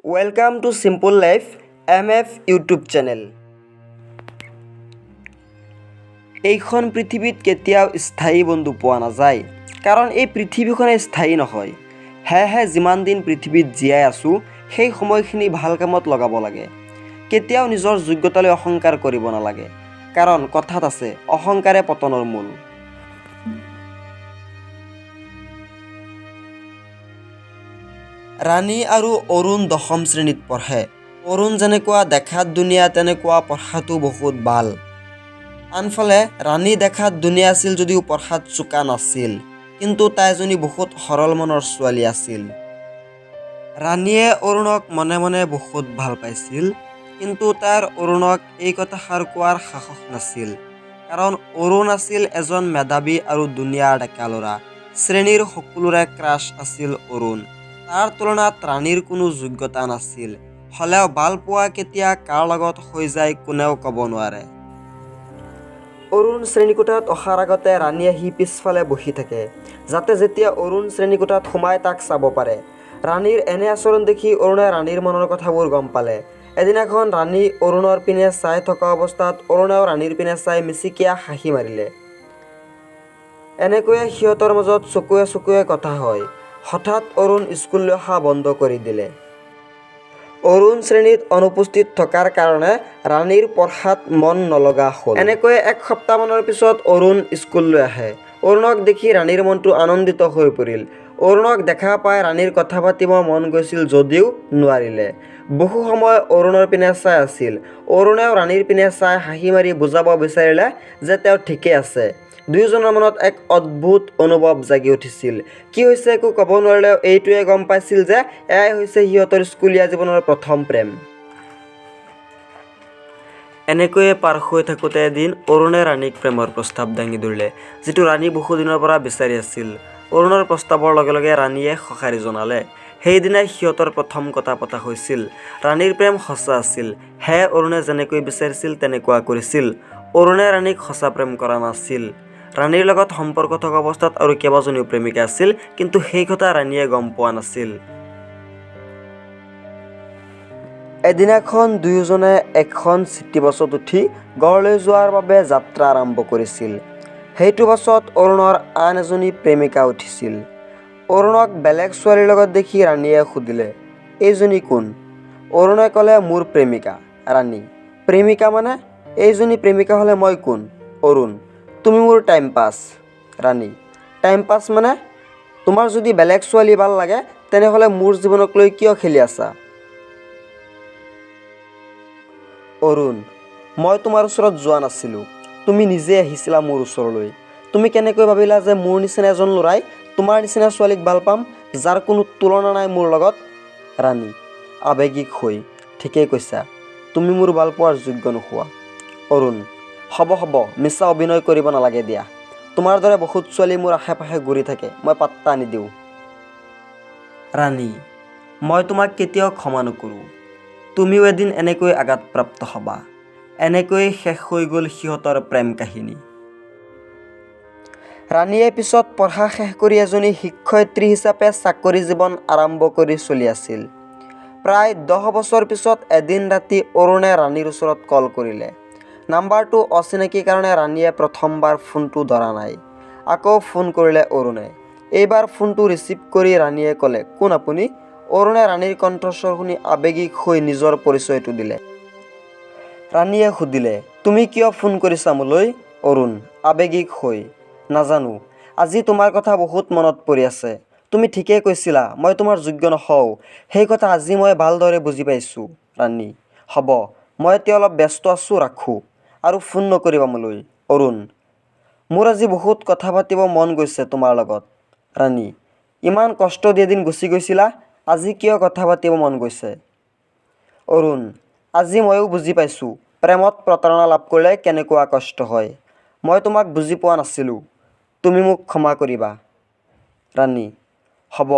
Welcome to Simple Life MF YouTube channel. এইখন পৃথিৱীত কেতিয়াও স্থায়ী বন্ধু পোৱা নাযায় কাৰণ এই পৃথিৱীখনে স্থায়ী নহয়। হে যিমান দিন পৃথিৱীত জীয়াই আছো সেই সময়খিনি ভাল কামত লগাব লাগে। কেতিয়াও নিজৰ যোগ্যতালৈ অহংকাৰ কৰিব নালাগে কাৰণ কথাত আছে অহংকাৰে পতনৰ মূল। ৰাণী আৰু অৰুণ দশম শ্ৰেণীত পঢ়ে। অৰুণ যেনেকুৱা দেখাত ধুনীয়া তেনেকুৱা পঢ়াটো বহুত ভাল। আনফালে ৰাণী দেখাত ধুনীয়া আছিল যদিও পঢ়াত চোকা নাছিল, কিন্তু তাই এজনী বহুত সৰল মনৰ ছোৱালী আছিল। ৰাণীয়ে অৰুণক মনে মনে বহুত ভাল পাইছিল, কিন্তু তাইৰ অৰুণক এই কথাষাৰ কোৱাৰ সাহস নাছিল কাৰণ অৰুণ আছিল এজন মেধাৱী আৰু ধুনীয়া ডেকা ল'ৰা। শ্ৰেণীৰ সকলোৰে ক্ৰাছ আছিল অৰুণ। তাৰ তুলনাত ৰাণীৰ কোনো যোগ্যতা নাছিল, হ'লেও ভাল পোৱা কেতিয়া কাৰ লগত হৈ যায় কোনেও ক'ব নোৱাৰে। অৰুণ শ্ৰেণীকোঠাত অহাৰ আগতে ৰাণী আহি পিছফালে বহি থাকে, যাতে যেতিয়া অৰুণ শ্ৰেণীকোঠাত সোমাই তাক চাব পাৰে। ৰাণীৰ এনে আচৰণ দেখি অৰুণে ৰাণীৰ মনৰ কথাবোৰ গম পালে। এদিনাখন ৰাণী অৰুণৰ পিনে চাই থকা অৱস্থাত অৰুণেও ৰাণীৰ পিনে চাই মিচিকিয়া হাঁহি মাৰিলে। এনেকৈয়ে সিহঁতৰ মাজত চকুৱে চকুৱে কথা হয়। হঠাৎ অৰুণ স্কুললৈ অহা বন্ধ কৰি দিলে। অৰুণ শ্ৰেণীত অনুপস্থিত থকাৰ কাৰণে ৰাণীৰ পঢ়াত মন নলগা হ'ল। এনেকৈয়ে এক সপ্তাহমানৰ পিছত অৰুণ স্কুললৈ আহে। অৰুণক দেখি ৰাণীৰ মনটো আনন্দিত হৈ পৰিল। অৰুণক দেখা পাই ৰাণীৰ কথা পাতিব মন গৈছিল যদিও নোৱাৰিলে। বহু সময় অৰুণৰ পিনে চাই আছিল। অৰুণেও ৰাণীৰ পিনে চাই হাঁহি মাৰি বুজাব বিচাৰিলে যে তেওঁ ঠিকেই আছে। দুয়োজনৰ মনত এক অদ্ভুত অনুভৱ জাগি উঠিছিল। কি হৈছে একো ক'ব নোৱাৰিলেও এইটোৱে গম পাইছিল যে এয়াই হৈছে সিহঁতৰ স্কুলীয়া জীৱনৰ প্ৰথম প্ৰেম। এনেকৈয়ে পাৰ হৈ থাকোঁতে এদিন অৰুণে ৰাণীক প্ৰেমৰ প্ৰস্তাৱ দাঙি ধৰিলে, যিটো ৰাণী বহুদিনৰ পৰা বিচাৰি আছিল। অৰুণৰ প্ৰস্তাৱৰ লগে লগে ৰাণীয়ে সঁহাৰি জনালে। সেইদিনাই সিহঁতৰ প্ৰথম কথা পতা হৈছিল। ৰাণীৰ প্ৰেম সঁচা আছিল। অৰুণে যেনেকৈ বিচাৰিছিল তেনেকুৱা কৰিছিল। অৰুণে ৰাণীক সঁচা প্ৰেম কৰা নাছিল। ৰাণীৰ লগত সম্পৰ্ক থকা অৱস্থাত আৰু কেইবাজনীও প্ৰেমিকা আছিল, কিন্তু সেই কথা ৰাণীয়ে গম পোৱা নাছিল। এদিনাখন দুয়োজনে এখন চিটি বাছত উঠি ঘৰলৈ যোৱাৰ বাবে যাত্ৰা আৰম্ভ কৰিছিল। সেইটো বাছত অৰুণৰ আন এজনী প্ৰেমিকা উঠিছিল। অৰুণক বেলেগ ছোৱালীৰ লগত দেখি ৰাণীয়ে সুধিলে, এইজনী কোন? অৰুণে ক'লে, মোৰ প্ৰেমিকা। ৰাণী, প্ৰেমিকা মানে? এইজনী প্ৰেমিকা হ'লে মই কোন? অৰুণ, তুমি মোৰ টাইম পাছ। ৰাণী, টাইম পাছ মানে? তোমাৰ যদি বেলেগ ছোৱালী ভাল লাগে তেনেহ'লে মোৰ জীৱনক লৈ কিয় খেলি আছা? অৰুণ, মই তোমাৰ ওচৰত যোৱা নাছিলোঁ, তুমি নিজে আহিছিলা মোৰ ওচৰলৈ। তুমি কেনেকৈ ভাবিলা যে মোৰ নিচিনা এজন ল'ৰাই তোমাৰ নিচিনা ছোৱালীক ভাল পাম, যাৰ কোনো তুলনা নাই মোৰ লগত? ৰাণী আৱেগিক হৈ, ঠিকেই কৈছা, তুমি মোৰ ভাল পোৱাৰ যোগ্য নোহোৱা। অৰুণ, হ'ব মিছা অভিনয় কৰিব নালাগে দিয়া। তোমাৰ দৰে বহুত ছোৱালী মোৰ আশে পাশে ঘূৰি থাকে, মই পাত্তা নিদিওঁ। ৰাণী, মই তোমাক কেতিয়াও ক্ষমা নকৰোঁ। তুমিও এদিন এনেকৈ আঘাতপ্ৰাপ্ত হ'বা। এনেকৈ শেষ হৈ গ'ল সিহঁতৰ প্ৰেম কাহিনী। ৰাণীয়ে পিছত পঢ়া শেষ কৰি এজনী শিক্ষয়িত্ৰী হিচাপে চাকৰি জীৱন আৰম্ভ কৰি চলি আছিল। প্ৰায় 10 বছৰ পিছত এদিন ৰাতি অৰুণে ৰাণীৰ ওচৰত কল কৰিলে। নাম্বাৰটো অচিনাকি কাৰণে ৰাণীয়ে প্ৰথমবাৰ ফোনটো ধৰা নাই। আকৌ ফোন কৰিলে অৰুণে। এইবাৰ ফোনটো ৰিচিভ কৰি ৰাণীয়ে ক'লে, কোন আপুনি? অৰুণে ৰাণীৰ কণ্ঠস্বৰ শুনি আৱেগিক হৈ নিজৰ পৰিচয়টো দিলে। ৰাণীয়ে সুধিলে, তুমি কিয় ফোন কৰিছা মোলৈ? অৰুণ আৱেগিক হৈ, নাজানো, আজি তোমাৰ কথা বহুত মনত পৰি আছে। তুমি ঠিকেই কৈছিলা, মই তোমাৰ যোগ্য নহওঁ। সেই কথা আজি মই ভালদৰে বুজি পাইছোঁ। ৰাণী, হ'ব, মই এতিয়া অলপ ব্যস্ত আছোঁ, ৰাখোঁ। আৰু ফোন নকৰিবা মোলৈ। অৰুণ, মোৰ আজি বহুত কথা পাতিব মন গৈছে তোমাৰ লগত। ৰাণী, ইমান কষ্ট দি এদিন গুচি গৈছিলা, আজি কিয় কথা পাতিব মন গৈছে? অৰুণ, আজি ময়ো বুজি পাইছোঁ প্ৰেমত প্ৰতাৰণা লাভ কৰিলে কেনেকুৱা কষ্ট হয়। মই তোমাক বুজি পোৱা নাছিলোঁ, তুমি মোক ক্ষমা কৰিবা। ৰাণী, হ'ব,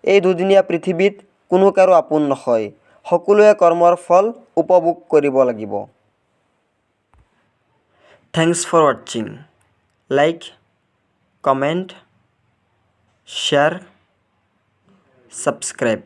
এই দুদিনীয়া পৃথিৱীত কোনো কাৰো আপোন নহয়, সকলোৱে কৰ্মৰ ফল উপভোগ কৰিব লাগিব। Thanks for watching. Like, comment, share, subscribe.